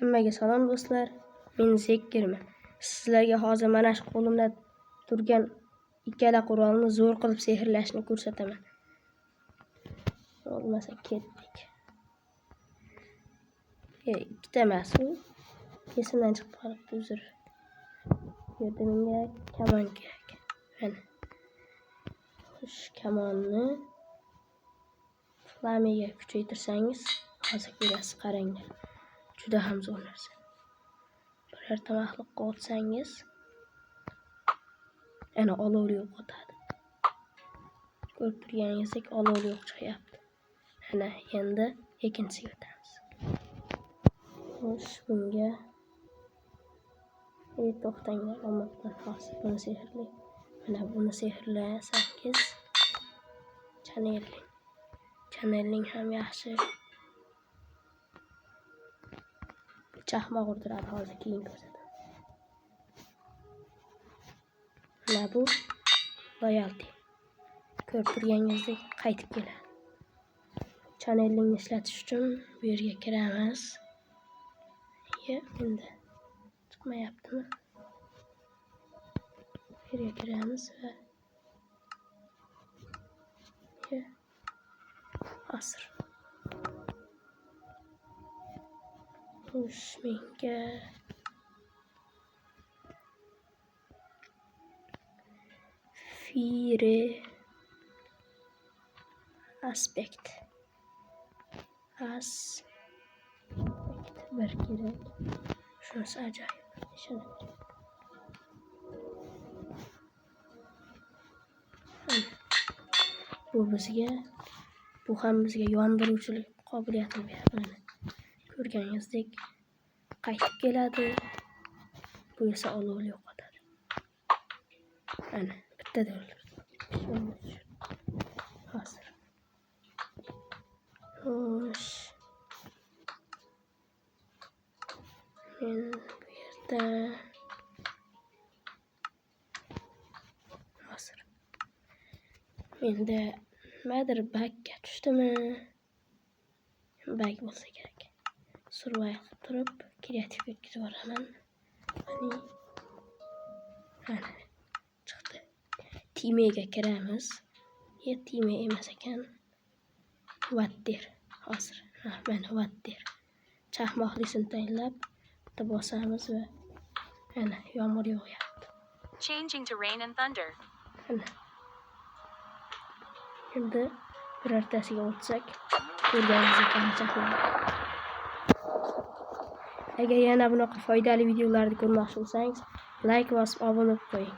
Hammaga salom do'stlar. Men Zekirman. Sizlarga hozir mana shu qo'limda turgan ikkala qurolni zo'r qilib sehrlashni ko'rsataman. Bo'lmasa ketdik. Ikkita emas u. Esimdan chiqib qolibdi, uzr. Bu yerda menga kamon kerak. Mana. Xush, kamonni flamiga kuchaytirsangiz, hozir ko'rasiz, qaranglar. Juda ham zo'r narsa. Birorta mahluqqa otsangiz, ana olovli o'q otadi. Ko'rib turganingizdek olovli o'q chiqyapti. Ana endi ikkinchisiga o'tamiz. Xo'sh, bunga to'xtanglar, omaddan hozir buni sehrli. Mana buni sehrlasangiz, chanelning ham yaxshi. Chaqmoq urdiradi, hozir keyin ko'rsataman. Mana bu loyalty. Ko'rib turganingizdek qaytib keladi. Chanelingni ishlatish uchun bu yerga kiramiz. Endi chiqmayaptimi? Bu yerga kiramiz va asr. Xo'sh, menga Fire aspect bir kerak. Shunisi ajoyib. Ishonaman. Bu ham bizga yondiruvchilik qobiliyatini beradi. Ko'rganingizdek qaytib keladi. Bu esa olovli yo'qotadi. Mana bittada o'ldirdi. Hozir. Xo'sh. Men bu yerda hozir. Menda nimadir bagga tushdimi? Bag bo'lsa kerak. Survival qilib turib, kreativ yetkazib yuboraman. Mana chiqdi. Timega kiramiz. Time emas ekan. Vatdir. Hozir. Mana vatdir. Chaqmoqlisini tayinlab bitta bosamiz va mana yomg'ir yog'yapti. Changing to rain and thunder. Mana. Endi birortasiga o'tsak, ko'rganingizdek chaqmoq. Agar yana bunaqa foydali videolarni ko'rmoqchi bo'lsangiz, like bosib obuna bo'lib qo'ying.